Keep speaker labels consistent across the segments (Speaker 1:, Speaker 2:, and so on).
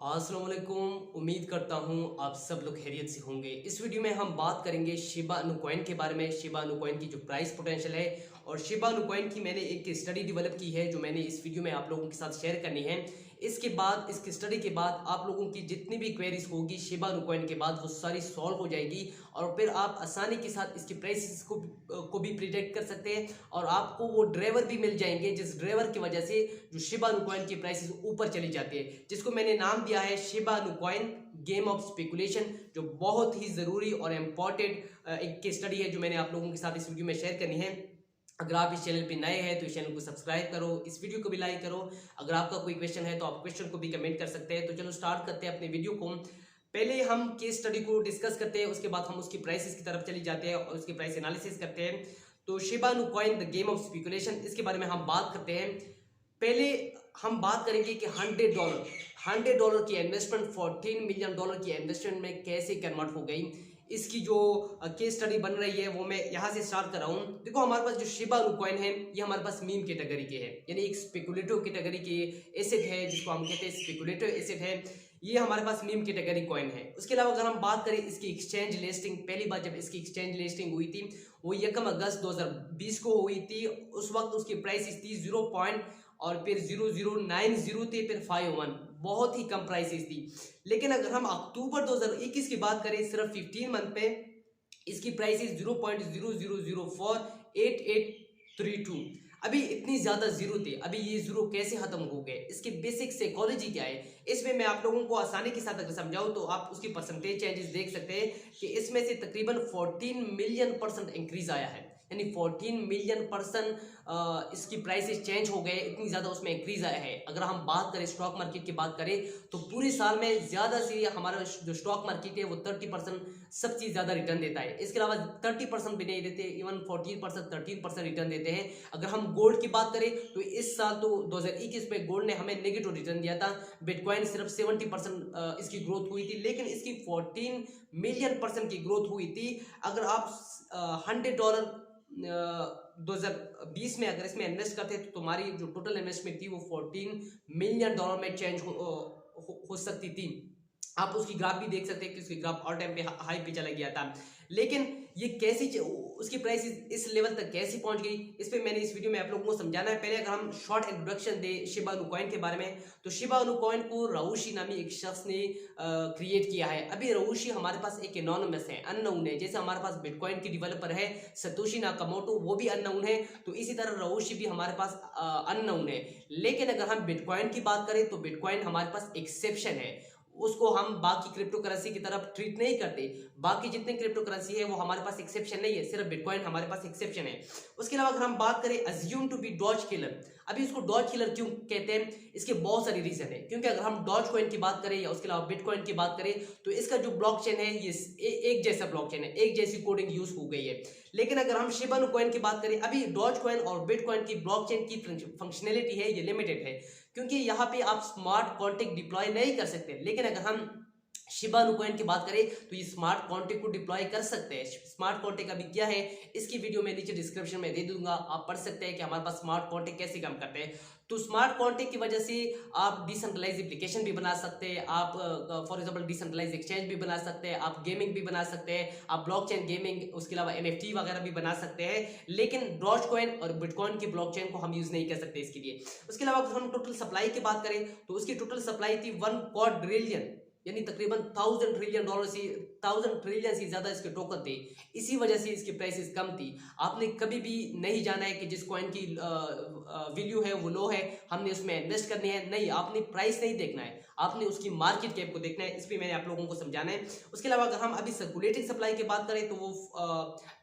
Speaker 1: अस्सलाम वालेकुम। उम्मीद करता हूँ आप सब लोग खैरियत से होंगे। इस वीडियो में हम बात करेंगे शिबा इनु कॉइन के बारे में। शिबा इनु कॉइन की जो प्राइस पोटेंशियल है और शिबा इनु कॉइन की मैंने एक स्टडी डेवलप की है जो मैंने इस वीडियो में आप लोगों के साथ शेयर करनी है। इसके बाद इसकी स्टडी के बाद आप लोगों की जितनी भी क्वेरीज होगी शिबा इनु कॉइन के बाद वो सारी सॉल्व हो जाएगी और फिर आप आसानी के साथ इसकी प्राइसेस को भी प्रिडिक्ट कर सकते हैं और आपको वो ड्राइवर भी मिल जाएंगे जिस ड्राइवर की वजह से जो शिबा इनु कॉइन की प्राइसेस ऊपर चली जाती है, जिसको मैंने नाम दिया है Shiba Inu coin game of speculation, जो बहुत ही ज़रूरी और इम्पॉर्टेंट एक केस स्टडी है जो मैंने आप लोगों के साथ इस वीडियो में शेयर करनी है। अगर आप इस चैनल पे नए हैं तो इस चैनल को सब्सक्राइब करो, इस वीडियो को भी लाइक करो। अगर आपका कोई क्वेश्चन है तो आप क्वेश्चन को भी कमेंट कर सकते हैं। तो चलो स्टार्ट करते हैं अपने वीडियो को। पहले हम केस स्टडी को डिस्कस करते हैं, उसके बाद हम उसकी प्राइसेस की तरफ चली जाते हैं और उसकी प्राइस एनालिसिस करते हैं। तो Shiba Inu coin the game of speculation, इसके बारे में हम बात करते हैं। पहले हम बात करेंगे कि $100 की इन्वेस्टमेंट $14 मिलियन की इन्वेस्टमेंट में कैसे कन्वर्ट हो गई। इसकी जो केस स्टडी बन रही है वो मैं यहाँ से स्टार्ट कर रहा हूँ। देखो, हमारे पास जो शिबा इनु कॉइन है ये हमारे पास मीम कैटेगरी के है, यानी एक स्पेकुलेटिव कैटेगरी के एसेट है जिसको हम कहते हैं स्पेकुलेटिव एसेट है। ये हमारे पास मीम कैटेगरी कॉइन है। उसके अलावा अगर हम बात करें इसकी एक्सचेंज लिस्टिंग, पहली बार जब इसकी एक्सचेंज लिस्टिंग हुई थी वो 1 अगस्त 2020 को हुई थी। उस वक्त उसकी प्राइस थी 0 पॉइंट और फिर 0090 थे, फिर 51, बहुत ही कम प्राइसेस थी। लेकिन अगर हम अक्टूबर 2021 की बात करें, सिर्फ 15 मंथ पे इसकी प्राइसेस 0.00048832। अभी इतनी ज्यादा जीरो थे, अभी ये जीरो कैसे खत्म हो गए, इसकी बेसिक साइकोलॉजी क्या है, इसमें मैं आप लोगों को आसानी के साथ अगर समझाऊं तो आप उसकी परसेंटेज चेंजेस देख सकते हैं कि इसमें से तकरीबन 14 मिलियन परसेंट इंक्रीज आया है, यानी 14 मिलियन परसेंट इसकी प्राइसेस चेंज हो गए, इतनी ज़्यादा उसमें इंक्रीज आया है। अगर हम बात करें स्टॉक मार्केट की बात करें तो पूरे साल में ज़्यादा से हमारा जो स्टॉक मार्केट है वो 30% सब चीज़ ज़्यादा रिटर्न देता है। इसके अलावा 30% भी नहीं देते, इवन 14% 13% रिटर्न देते हैं। अगर हम गोल्ड की बात करें तो इस साल तो 2021 में गोल्ड ने हमें नेगेटिव रिटर्न दिया था। बिटकॉइन सिर्फ 70% इसकी ग्रोथ हुई थी, लेकिन इसकी 14 मिलियन परसेंट की ग्रोथ हुई थी। अगर आप $100 2020 में अगर इसमें इन्वेस्ट करते तो तुम्हारी जो टोटल इन्वेस्टमेंट थी वो $14 मिलियन में चेंज हो सकती थी। आप उसकी ग्राफ भी देख सकते हैं कि उसकी ग्राफ ऑल टाइम पे हाई पे चला गया था। लेकिन ये कैसी उसकी प्राइस इस लेवल तक कैसे पहुंच गई, इस पे मैंने इस वीडियो में आप लोगों को समझाना है। पहले अगर हम शॉर्ट इंट्रोडक्शन दे शिबा इनु कॉइन के बारे में, तो शिबा इनु कॉइन को राउशी नामी एक शख्स ने क्रिएट किया है। अभी राउशी हमारे पास एक एनोनिमस है, अननोन है। जैसे हमारे पास बिटकॉइन की डेवलपर है सतोशी नाकामोटो, वो भी अननोन है, तो इसी तरह राउशी भी हमारे पास अननोन है। लेकिन अगर हम बिटकॉइन की बात करें तो बिटकॉइन हमारे पास एक्सेप्शन है, उसको हम बाकी क्रिप्टो करेंसी की तरफ ट्रीट नहीं करते। बाकी जितने क्रिप्टो करेंसी है वो हमारे पास एक्सेप्शन नहीं है, सिर्फ बिटकॉइन हमारे पास एक्सेप्शन है। उसके अलावा अगर हम बात करें assume to be dodge killer, अभी इसको डॉज किलर क्यों कहते हैं, इसके बहुत सारे रीजन है। क्योंकि अगर हम डॉज कॉइन की बात करें या उसके अलावा बिटकॉइन की बात करें तो इसका जो ब्लॉकचेन है ये एक जैसा ब्लॉकचेन है, एक जैसी कोडिंग यूज हो गई है। लेकिन अगर हम शिबा इनु कॉइन की बात करें, अभी डॉज कॉइन और बिटकॉइन की ब्लॉकचेन की फंक्शनैलिटी है ये लिमिटेड है, क्योंकि यहाँ पे आप स्मार्ट कॉन्ट्रैक्ट डिप्लॉय नहीं कर सकते। लेकिन अगर हम शिबा इनु कॉइन की बात करें तो ये स्मार्ट कॉन्ट्रैक्ट को डिप्लॉय कर सकते हैं। स्मार्ट कॉन्ट्रैक्ट अभी क्या है इसकी वीडियो में नीचे डिस्क्रिप्शन में दे दूंगा, आप पढ़ सकते हैं कि हमारे पास स्मार्ट कॉन्ट्रैक्ट कैसे काम करते हैं। तो स्मार्ट कॉन्ट्रैक्ट की वजह से आप डिसेंट्रलाइज एप्लीकेशन भी बना सकते हैं, आप फॉर एग्जांपल डिसेंट्रलाइज एक्सचेंज भी बना सकते हैं, आप गेमिंग भी बना सकते हैं, आप ब्लॉकचेन गेमिंग, उसके अलावा NFT वगैरह भी बना सकते हैं। लेकिन डॉज कॉइन और बिटकॉइन की ब्लॉकचेन को हम यूज नहीं कर सकते इसके लिए। उसके अलावा अगर हम टोटल सप्लाई की बात करें तो उसकी टोटल सप्लाई थी 1 क्वाड्रिलियन, यानी तकरीबन $1000 ट्रिलियन से ज्यादा इसके टोकन थे। इसी वजह से इसकी प्राइसेस कम थी। आपने कभी भी नहीं जाना है कि जिस कॉइन की वैल्यू है वो लो है हमने उसमें इन्वेस्ट करनी है, नहीं, आपने प्राइस नहीं देखना है, आपने उसकी मार्केट कैप को देखना है। इस पर मैंने आप लोगों को समझाना है। उसके अलावा अगर हम अभी सर्कुलेटिंग सप्लाई की बात करें तो वो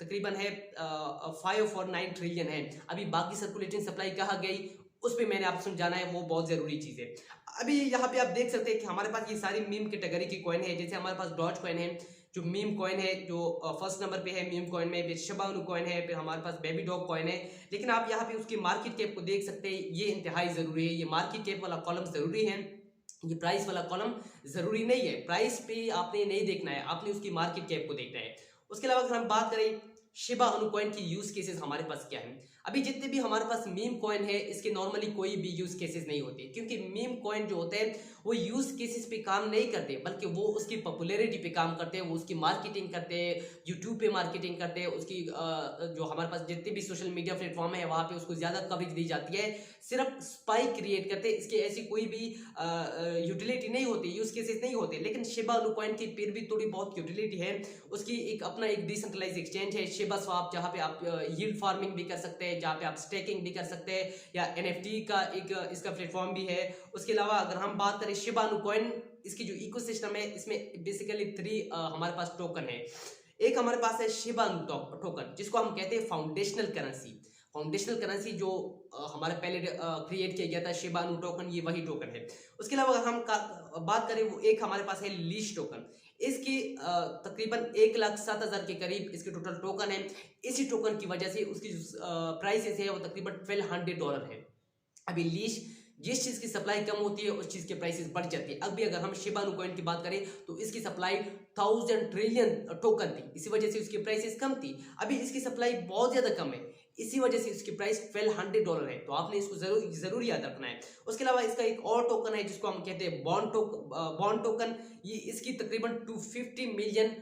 Speaker 1: तकरीबन है 549 ट्रिलियन है। अभी बाकी सर्कुलेटिंग सप्लाई कहाँ गई उस पर मैंने आपको समझाना है, वो बहुत जरूरी चीज है। अभी यहाँ पे आप देख सकते हैं कि हमारे पास ये सारी मीम कैटेगरी की कॉइन है। जैसे हमारे पास डॉज कॉइन है जो मीम कॉइन है, जो फर्स्ट नंबर पे है मीम कॉइन में, फिर शिबा इनु कॉइन है, फिर हमारे पास बेबी डॉग कॉइन है। लेकिन आप यहाँ पे उसकी मार्केट कैप को देख सकते हैं, ये इंतहाई जरूरी है। ये मार्केट कैप वाला कॉलम जरूरी है, ये प्राइस वाला कॉलम जरूरी नहीं है। प्राइस पे आपने नहीं देखना है, आपने उसकी मार्केट कैप को देखना है। उसके अलावा अगर हम बात करें शिबा अनु कॉइन की यूज केसेस हमारे पास क्या है। अभी जितने भी हमारे पास मीम कॉइन है इसके नॉर्मली कोई भी यूज केसेस नहीं होते, क्योंकि मीम कॉइन जो होते हैं वो यूज केसेस पे काम नहीं करते, बल्कि वो उसकी पॉपुलैरिटी पे काम करते हैं, वो उसकी मार्केटिंग करते हैं, यूट्यूब पे मार्केटिंग करते हैं, उसकी जो हमारे पास जितने भी सोशल मीडिया प्लेटफॉर्म है वहाँ पे उसको ज्यादा कवरेज दी जाती है, सिर्फ स्पाइक क्रिएट करते हैं। इसकी ऐसी कोई भी यूटिलिटी नहीं होती, यूज केसेस नहीं होते। लेकिन शिबा अनु कॉइन की फिर भी थोड़ी बहुत यूटिलिटी है। उसकी एक अपना एक डिसेंट्रलाइज एक्सचेंज है शिबा स्वैप, जहाँ पे आप यील्ड फार्मिंग भी कर सकते हैं, जहाँ पे आप स्टेकिंग भी कर सकते हैं, या एनएफटी का एक इसका प्लेटफॉर्म भी है। उसके अलावा अगर हम बात करें शिबा अनु कॉइन, इसकी जो इकोसिस्टम है इसमें बेसिकली 3 हमारे पास टोकन है। एक हमारे पास है शिबा अनु टोकन, जिसको हम कहते हैं फाउंडेशनल करेंसी। फाउंडेशनल करेंसी जो हमारे पहले क्रिएट किया गया था शिबा अनु टोकन, ये वही टोकन है। उसके अलावा अगर हम बात करें, वो एक हमारे पास है लीश टोकन। इसकी तकरीबन 1,07,000 के करीब इसके टोटल टोकन है। इसी टोकन की वजह से उसकी जो प्राइसेस है वो तकरीबन $1,200 है। अभी लीश, जिस चीज की सप्लाई कम होती है उस चीज के प्राइसेस बढ़ जाती है। अभी अगर हम शिबा अनु कॉइन की बात करें तो इसकी सप्लाई 1000 ट्रिलियन टोकन थी, इसी वजह से उसकी प्राइसेस कम थी। अभी इसकी सप्लाई बहुत ज्यादा कम है, इसी वजह से इसकी प्राइस $1,200 है। तो आपने इसको जरूर याद रखना है। उसके अलावा इसका एक और टोकन है जिसको हम कहते हैं बॉन्ड टोकन। ये इसकी तकरीबन 250 मिलियन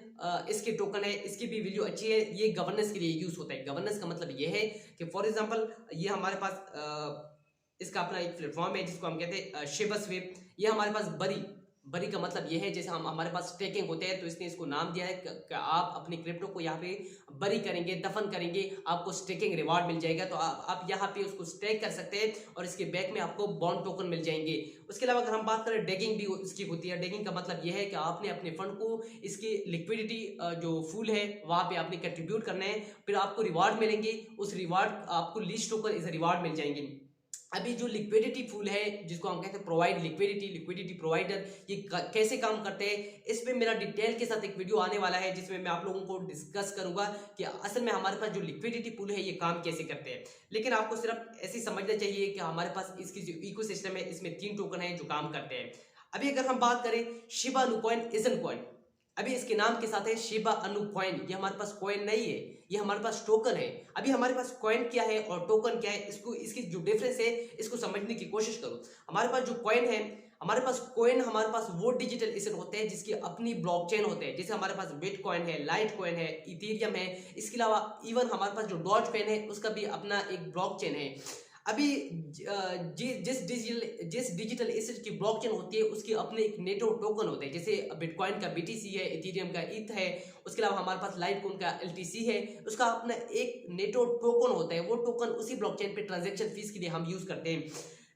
Speaker 1: इसके टोकन है। इसकी भी वैल्यू अच्छी है। ये गवर्नेंस के लिए यूज होता है। गवर्नेंस का मतलब ये है कि फॉर एग्जांपल ये हमारे पास इसका अपना एक प्लेटफॉर्म है जिसको हम कहते हैं शिबा स्वेप। ये हमारे पास बरी का मतलब ये है, जैसे हमारे पास स्टेकिंग होते हैं तो इसने इसको नाम दिया है कि आप अपनी क्रिप्टो को यहाँ पे बरी करेंगे, दफन करेंगे, आपको स्टेकिंग रिवार्ड मिल जाएगा। तो आप यहाँ पे उसको स्टेक कर सकते हैं और इसके बैक में आपको बॉन्ड टोकन मिल जाएंगे। उसके अलावा अगर हम बात करें, डेगिंग भी इसकी होती है। डेगिंग का मतलब यह है कि आपने अपने फंड को इसकी लिक्विडिटी जो फूल है वहाँ पे आपने कंट्रीब्यूट करना है, फिर आपको रिवार्ड मिलेंगे। उस रिवार्ड आपको लीश टोकन इस रिवार्ड मिल जाएंगे। अभी जो लिक्विडिटी फूल है जिसको हम कहते हैं प्रोवाइड लिक्विडिटी प्रोवाइडर, ये कैसे काम करते हैं, इस पे मेरा डिटेल के साथ एक वीडियो आने वाला है जिसमें मैं आप लोगों को डिस्कस करूंगा कि असल में हमारे पास जो लिक्विडिटी फूल है ये काम कैसे करते हैं। लेकिन आपको सिर्फ ऐसे समझना चाहिए कि हमारे पास इसकी जो इकोसिस्टम है इसमें 3 टोकन है जो काम करते हैं। अभी अगर हम बात करें शिबा अनु कॉइन इजन कॉइन, अभी इसके नाम के साथ है शिबा अनु कॉइन। ये हमारे पास कॉइन नहीं है, ये हमारे पास टोकन है। अभी हमारे पास कॉइन क्या है और टोकन क्या है, इसकी जो डिफरेंस है इसको समझने की कोशिश करो। हमारे पास जो कॉइन है, हमारे पास वो डिजिटल एसेट होते हैं जिसकी अपनी ब्लॉकचेन होते हैं। जैसे हमारे पास बिटकॉइन है, लाइट कॉइन है, इथेरियम है। इसके अलावा इवन हमारे पास जो डॉज कॉइन है उसका भी अपना एक ब्लॉकचेन है। अभी जिस डिजिटल एसेट की ब्लॉकचेन होती है उसकी अपने एक नेटो टोकन होते हैं। जैसे बिटकॉइन का BTC है, इथेरियम का ETH है। उसके अलावा हमारे पास लाइटकॉइन का LTC है, उसका अपना एक नेटो टोकन होता है। वो टोकन उसी ब्लॉकचेन पे ट्रांजैक्शन फीस के लिए हम यूज करते हैं।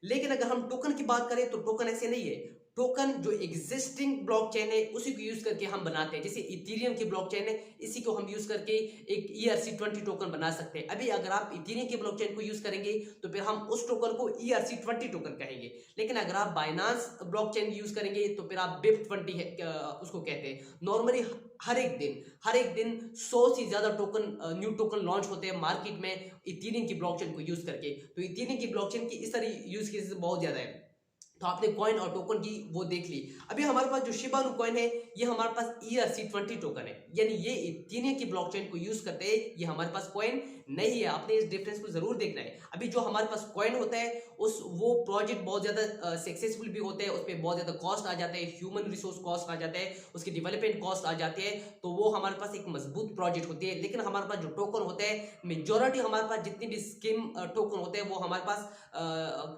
Speaker 1: लेकिन अगर हम टोकन की बात करें तो टोकन ऐसे नहीं है। टोकन जो एग्जिस्टिंग ब्लॉकचेन है उसी को यूज करके हम बनाते हैं। जैसे इथेरियम की ब्लॉकचेन है, इसी को हम यूज करके एक ERC20 टोकन बना सकते हैं। अभी अगर आप इथेरियम की ब्लॉकचेन को यूज करेंगे तो फिर हम उस टोकन को ERC20 टोकन कहेंगे। लेकिन अगर आप बाइनांस ब्लॉकचेन यूज करेंगे तो फिर आप BIP20 उसको कहते हैं। नॉर्मली हर एक दिन 100 से ज्यादा न्यू टोकन लॉन्च होते हैं मार्केट में इथेरियम की ब्लॉकचेन को यूज करके। तो इथेरियम की ब्लॉकचेन की इस तरह यूज केसेस बहुत ज्यादा है। तो आपने कॉइन और टोकन की वो देख ली। अभी हमारे पास जो शिबा अनु कॉइन है ये हमारे पास ERC20 टोकन है, यानी ये इथेरियम की ब्लॉकचेन को यूज करते हैं। ये हमारे पास कॉइन नहीं है। आपने इस डिफरेंस को जरूर देखना है। अभी जो हमारे पास कॉइन होता है वो प्रोजेक्ट बहुत ज्यादा सक्सेसफुल भी होते हैं, उसमें बहुत ज्यादा कॉस्ट आ जाता है, ह्यूमन रिसोर्स कॉस्ट आ जाता है, उसकी डेवलपमेंट कॉस्ट आ जाती है। तो वो हमारे पास एक मजबूत प्रोजेक्ट होती है। लेकिन हमारे पास जो टोकन होते हैं, मेजोरिटी हमारे पास जितनी भी स्कीम टोकन होते हैं वो हमारे पास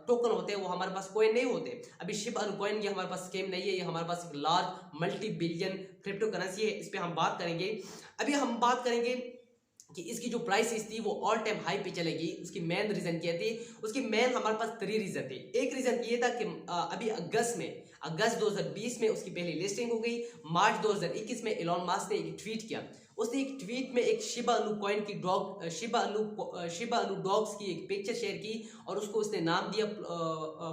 Speaker 1: टोकन होते हैं, वो हमारे पास कॉइन नहीं होते। अभी शिबा अनु कॉइन ये हमारे पास स्कीम नहीं है, ये हमारे पास एक large multi billion crypto currency है। इस पे हम बात करेंगे। अभी हम बात करेंगे कि इसकी जो प्राइसेस थी वो ऑल टाइम हाई पे चलेगी। उसकी मेन रीजन क्या थी? उसकी मेन हमारे पास 3 रीजन थे। एक रीजन ये था कि अभी अगस्त 2020 में उसकी पहली लिस्टिंग हो गई। मार्च 2021 में एलोन मस्क ने एक ट्वीट किया। उसने एक ट्वीट में एक शिबा अनु कॉइन की शिबा अनु डॉग्स की एक पिक्चर शेयर की और उसको उसने नाम दिया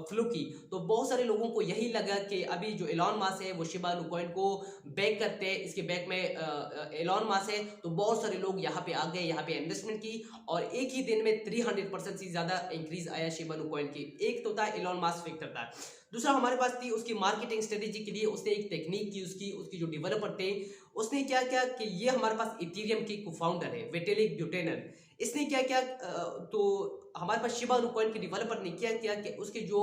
Speaker 1: फ्लूकी। तो बहुत सारे लोगों को यही लगा कि अभी जो एलोन मस्क है वो शिबा अनु कॉइन को बैक करते हैं, इसके बैक में एलोन मस्क है। तो बहुत सारे लोग यहाँ पे आ गए, यहाँ पे इन्वेस्टमेंट की और एक ही दिन में 300% से ज्यादा इंक्रीज आया शिबा अनु कॉइन की। एक तो था एलोन मस्क फैक्टर था। दूसरा हमारे पास थी उसकी मार्केटिंग स्ट्रेटेजी के लिए उसने एक टेक्निक की, उसकी उसकी जो डेवलपर थे उसने क्या किया कि ये हमारे पास इथेरियम के को-फाउंडर है विटालिक ब्यूटेनन। इसने क्या किया तो हमारे पास शिबा इनू कॉइन के डेवलपर ने क्या किया कि उसके जो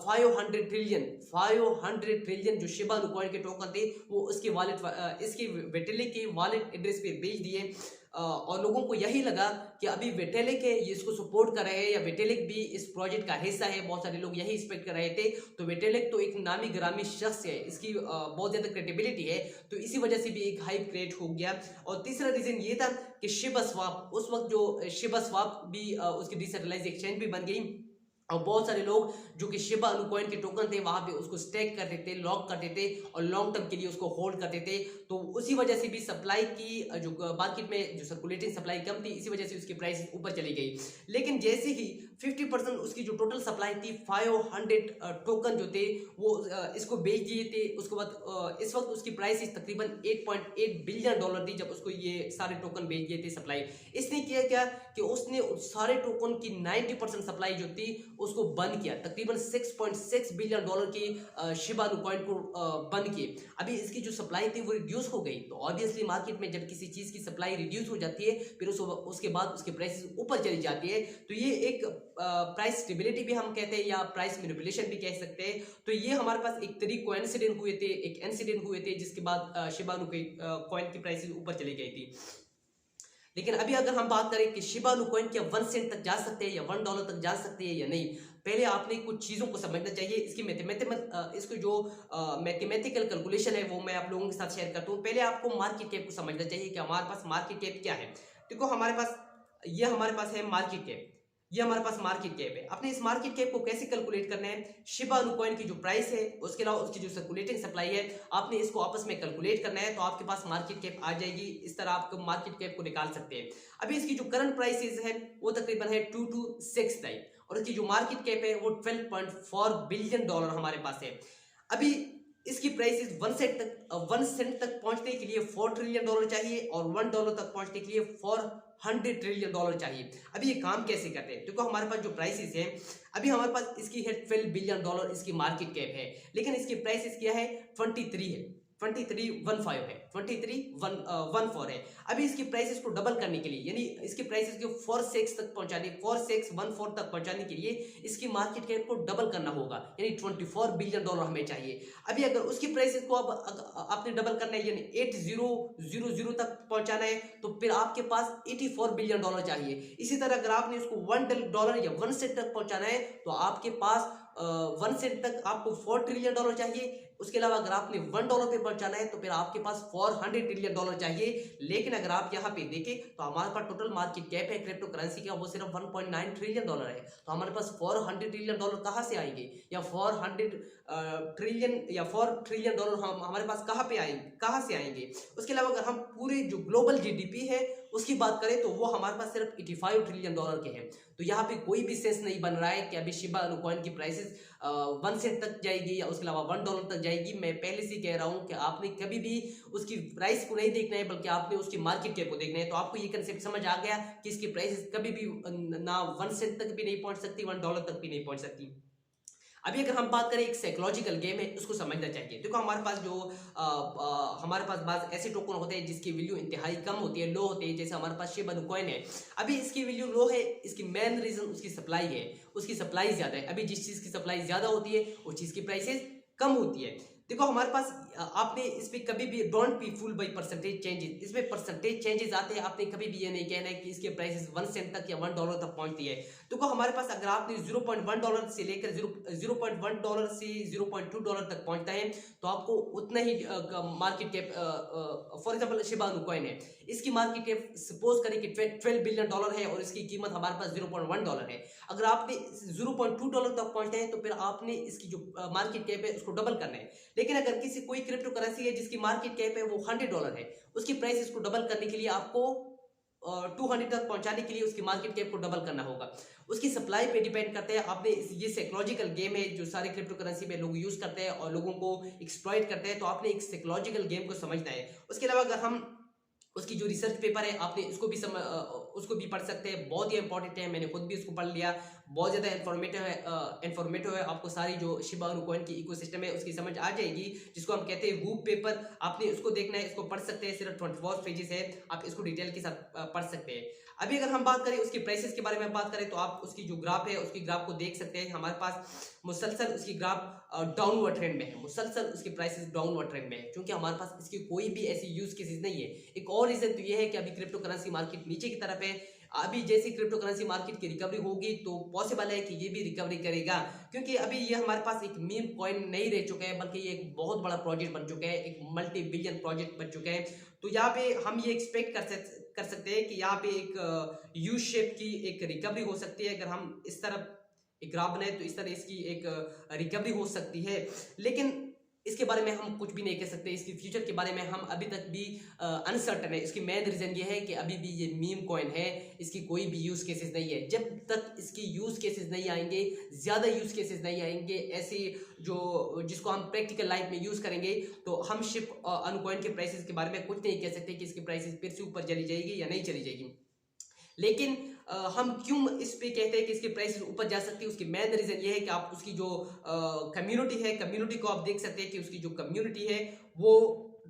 Speaker 1: 500 ट्रिलियन जो शिबा इनू कॉइन के टोकन थे वो उसके वॉलेट इसके विटालिक के वॉलेट एड्रेस पे भेज दिए। और लोगों को यही लगा कि अभी विटालिक है ये इसको सपोर्ट कर रहे हैं या विटालिक भी इस प्रोजेक्ट का हिस्सा है, बहुत सारे लोग यही एक्सपेक्ट कर रहे थे। तो विटालिक तो एक नामी गिरामी शख्स है, इसकी बहुत ज़्यादा क्रेडिबिलिटी है, तो इसी वजह से भी एक हाइप क्रिएट हो गया। और तीसरा रीज़न ये था कि शिबा स्वाप, उस वक्त जो शिबा स्वाप भी उसकी डिसेंट्रलाइज एक्सचेंज भी बन गई और बहुत सारे लोग जो कि शिबा इनू कॉइन के टोकन थे वहां पे उसको स्टेक करते थे, लॉक करते थे और लॉन्ग टर्म के लिए उसको होल्ड करते थे। तो उसी वजह से भी सप्लाई की जो मार्केट में जो सर्कुलेटिंग सप्लाई कम थी, इसी वजह से उसकी प्राइस ऊपर चली गई। लेकिन जैसे ही 50% उसकी जो टोटल सप्लाई थी 500 टोकन जो थे वो इसको बेच दिए थे। उसके बाद इस वक्त उसकी प्राइस तकरीबन 8.8 बिलियन डॉलर थी जब उसको ये सारे टोकन बेच दिए थे सप्लाई। इसने किया क्या कि उसने सारे टोकन की 90% सप्लाई जो थी उसको बंद किया, तकरीबन 6.6 बिलियन डॉलर की शिबा इनू कॉइन को बंद किए। अभी इसकी जो सप्लाई थी वो रिड्यूस हो गई, तो ऑब्वियसली मार्केट में जब किसी चीज की सप्लाई रिड्यूस हो जाती है फिर उसके बाद उसकी प्राइस ऊपर चली जाती है। तो ये एक प्राइस स्टेबिलिटी भी हम कहते हैं या प्राइस मैनिपुलेशन भी कह सकते हैं। तो ये हमारे पास एक तरीके कोइंसिडेंट हुए थे, एक इंसिडेंट हुए थे जिसके बाद शिबा इनू कॉइन की प्राइस ऊपर चली गई थी। लेकिन अभी अगर हम बात करें कि शिबा इनू कॉइन क्या 1 सेंट तक जा सकते हैं या $1 तक जा सकते हैं या नहीं, पहले आपने कुछ चीज़ों को समझना चाहिए। इसकी इसको जो मैथमेटिकल कैलकुलेशन है वो मैं आप लोगों के साथ शेयर करता हूँ। पहले आपको मार्केट कैप को समझना चाहिए कि हमारे पास मार्केट कैप क्या है। देखो हमारे पास है मार्केट कैप, ये हमारे पास मार्केट कैप है। अपने इस मार्केट कैप को कैसे कैलकुलेट करना है, शिबा इनू कॉइन की जो प्राइस है उसके अलावा उसकी जो सर्कुलेटिंग सप्लाई है आपने इसको आपस में कैलकुलेट करना है, तो आपके पास मार्केट कैप आ जाएगी। इस तरह आप मार्केट कैप को निकाल सकते हैं। अभी इसकी जो करंट प्राइसेस है वो तकरीबन है 226 टाइप और इसकी जो मार्केट कैप है वो 12.4 बिलियन डॉलर हमारे पास है। अभी इसकी प्राइसेस 1 सेंट तक पहुंचने के लिए $4 ट्रिलियन चाहिए और $1 तक पहुंचने के लिए $400 ट्रिलियन चाहिए। अभी ये काम कैसे करते हैं, देखो हमारे पास जो प्राइसेस है अभी हमारे पास इसकी है $12 बिलियन इसकी मार्केट कैप है, लेकिन इसकी प्राइसेस क्या है 23 है, 2315 है, 2314 है। अभी इसकी प्राइसेस को डबल करने के लिए यानी इसकी प्राइसेस को 46 तक पहुंचाने 4614 तक पहुंचाने के लिए इसकी मार्केट कैप को डबल करना होगा, यानी $24 बिलियन हमें चाहिए। अभी अगर उसकी प्राइसेस को अब आपने डबल करना है यानी 8000 तक पहुंचाना है तो फिर आपके पास $84 बिलियन चाहिए। इसी तरह अगर आपने उसको $1 या 1 सेंट तक पहुंचाना है तो आपके पास 1 सेंट तक आपको $4 ट्रिलियन चाहिए। उसके अलावा अगर आपने $1 पे पहुंचाना है तो फिर आपके पास $400 ट्रिलियन चाहिए। लेकिन अगर आप यहाँ पे देखें तो हमारे पास टोटल मार्केट कैप है क्रिप्टो करेंसी का वो सिर्फ $1.9 ट्रिलियन है, तो हमारे पास $400 ट्रिलियन कहाँ से आएंगे या 400 ट्रिलियन या $4 ट्रिलियन हम हमारे पास कहाँ से आएंगे। उसके अलावा अगर हम पूरे जो ग्लोबल जीडीपी है उसकी बात करें तो वो हमारे पास सिर्फ $85 ट्रिलियन के हैं। तो यहाँ पे कोई भी सेंस नहीं बन रहा है कि अभी शिबा इनू कॉइन की प्राइसेस 1 सेंट तक जाएगी या उसके अलावा $1 तक जाएगी। मैं पहले से कह रहा हूँ कि आपने कभी भी उसकी प्राइस को नहीं देखना है बल्कि आपने उसकी मार्केट कैप को देखना है। तो आपको ये कंसेप्ट समझ आ गया कि इसकी प्राइसेस कभी भी ना 1 सेंट तक भी नहीं पहुंच सकती, $1 तक भी नहीं पहुंच सकती। अभी अगर हम बात करें एक साइकोलॉजिकल गेम है उसको समझना चाहिए। देखो हमारे पास हमारे पास बात ऐसे टोकन होते हैं जिसकी वैल्यू इंतहाई कम होती है, लो होती है, जैसे हमारे पास शिबा इनू कॉइन है। अभी इसकी वैल्यू लो है, इसकी मेन रीजन उसकी सप्लाई है, उसकी सप्लाई ज्यादा है। अभी जिस चीज की सप्लाई ज्यादा होती है उस चीज की प्राइसेस कम होती है। देखो हमारे पास आपने इस पे कभी भी don't be fooled by percentage changes, इसमें परसेंटेज चेंजेस आते हैं। आपने कभी भी ये नहीं कहना है कि इसके प्राइसेस 1 सेंट तक या $1 तक पहुंचती है। देखो हमारे पास अगर आपने $0.1 से लेकर $0.1 से $0.2 तक पहुंचता है तो आपको उतना ही market cap, for example Shiba Inu coin है, इसकी मार्केट कैप सपोज करें कि $12 बिलियन है और इसकी कीमत हमारे पास $0.1 है। अगर आपने $0.2 तक पहुंचते हैं तो फिर आपने इसकी जो मार्केट कैप है उसको डबल करना है। लेकिन अगर किसी कोई क्रिप्टो करेंसी है जिसकी मार्केट कैप है वो $100 है, उसकी प्राइस इसको डबल करने के लिए आपको 200 तक पहुंचाने के लिए उसकी मार्केट कैप को डबल करना होगा। उसकी सप्लाई पे डिपेंड करते हैं। आपने ये साइकोलॉजिकल गेम है जो सारे क्रिप्टो करेंसी में लोग यूज करते हैं और लोगों को एक्सप्लॉइट करते हैं, तो आपने एक साइकोलॉजिकल गेम को समझना है। उसके अलावा अगर हम उसकी जो रिसर्च पेपर है आपने उसको भी पढ़ सकते हैं, बहुत ही इंपॉर्टेंट है, मैंने खुद भी उसको पढ़ लिया, बहुत ज़्यादा इन्फॉर्मेटिव है। आपको सारी जो शिबा इनु कॉइन की इकोसिस्टम है उसकी समझ आ जाएगी, जिसको हम कहते हैं वूप पेपर। आपने उसको देखना है, इसको पढ़ सकते हैं, सिर्फ 24 पेजेस है, आप इसको डिटेल के साथ पढ़ सकते हैं। अभी अगर हम बात करें उसकी प्राइसेस के बारे में बात करें तो आप उसकी जो ग्राफ है उसकी ग्राफ को देख सकते हैं। हमारे पास मुसलसल उसकी ग्राफ डाउनवर्ड ट्रेंड में है, मुसलसल उसकी प्राइसेस डाउनवर्ड ट्रेंड में है, क्योंकि हमारे पास इसकी कोई भी ऐसी यूज केसेस नहीं है। एक और रीजन तो ये है कि अभी क्रिप्टो करेंसी मार्केट नीचे की तरफ है। अभी जैसी क्रिप्टो करेंसी मार्केट की रिकवरी होगी तो पॉसिबल है कि ये भी रिकवरी करेगा, क्योंकि अभी ये हमारे पास एक मीम कॉइन नहीं रह चुका है, बल्कि ये एक बहुत बड़ा प्रोजेक्ट बन चुका है, एक मल्टी बिलियन प्रोजेक्ट बन चुका है। तो यहाँ पे हम ये एक्सपेक्ट कर सकते हैं कि यहाँ पे एक यू शेप की एक रिकवरी हो सकती है। अगर हम इस तरफ एक ग्राफ बनाए तो इस तरह इसकी एक रिकवरी हो सकती है, लेकिन इसके बारे में हम कुछ भी नहीं कह सकते। इसकी फ्यूचर के बारे में हम अभी तक भी अनसर्टन है। इसकी मेन रीजन ये है कि अभी भी ये मीम कॉइन है, इसकी कोई भी यूज केसेस नहीं है। जब तक इसकी यूज केसेस नहीं आएंगे, ज्यादा यूज केसेस नहीं आएंगे ऐसे जो जिसको हम प्रैक्टिकल लाइफ में यूज करेंगे, तो हम शिप इनु कॉइन के प्राइसेस के बारे में कुछ नहीं कह सकते कि इसकी प्राइसेस फिर से ऊपर चली जाएगी या नहीं चली जाएगी। लेकिन हम क्यों इस पे कहते हैं कि इसकी प्राइस ऊपर जा सकती है, उसकी मेन रीजन ये है कि आप उसकी जो कम्युनिटी है, कम्युनिटी को आप देख सकते हैं कि उसकी जो कम्युनिटी है वो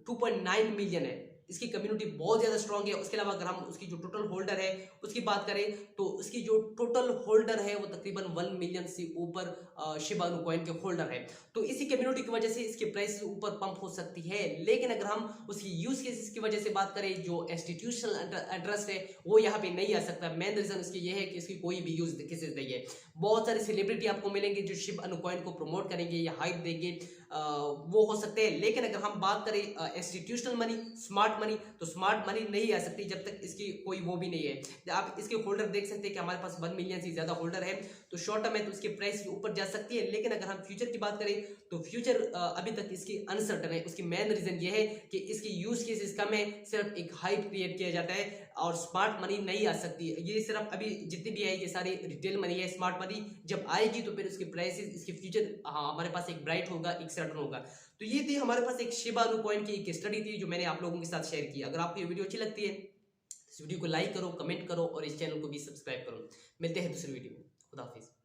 Speaker 1: 2.9 मिलियन है। इसकी कम्युनिटी बहुत ज्यादा स्ट्रांग है। उसके अलावा अगर हम उसकी जो टोटल होल्डर है उसकी बात करें तो उसकी जो टोटल होल्डर है वो तकरीबन 1 मिलियन से ऊपर शिबा इनु कॉइन के होल्डर है। तो इसी कम्युनिटी की वजह से इसकी प्राइस ऊपर पंप हो सकती है। लेकिन अगर हम उसकी यूज केसेस की वजह से बात करें, जो इंस्टीट्यूशनल इंटरेस्ट है वो यहाँ पे नहीं आ सकता। मेन रीजन इसकी ये है कि इसकी कोई भी यूज केसेस नहीं है। बहुत सारे सेलिब्रिटी आपको मिलेंगे जो शिबा इनु कॉइन को प्रमोट करेंगे या हाइप देंगे, वो हो सकते हैं। लेकिन अगर हम बात करें इंस्टीट्यूशनल मनी, स्मार्ट मनी, तो स्मार्ट मनी नहीं आ सकती जब तक इसकी कोई वो भी नहीं है। आप इसके होल्डर देख सकते हैं कि हमारे पास 1 मिलियन से ज्यादा होल्डर है, तो शॉर्ट टर्म में तो इसकी प्राइस ऊपर जा सकती है। लेकिन अगर हम फ्यूचर की बात करें तो फ्यूचर अभी तक इसकी अनसर्टन है। उसकी मेन रीजन ये है कि इसकी यूज केसेस कम है, सिर्फ एक हाइप क्रिएट किया जाता है और स्मार्ट मनी नहीं आ सकती। ये सिर्फ अभी जितनी भी है ये सारी रिटेल मनी है। स्मार्ट मनी जब आएगी तो फिर उसकी प्राइसेस, इसकी फ्यूचर हमारे पास एक ब्राइट होगा, एक सर्टन होगा। तो ये थी हमारे पास एक शिबा इनु कॉइन की एक स्टडी थी जो मैंने आप लोगों के साथ शेयर की। अगर आपको ये वीडियो अच्छी लगती है इस वीडियो को लाइक करो, कमेंट करो और इस चैनल को भी सब्सक्राइब करो। मिलते हैं दूसरी वीडियो में। खुदा हाफिज।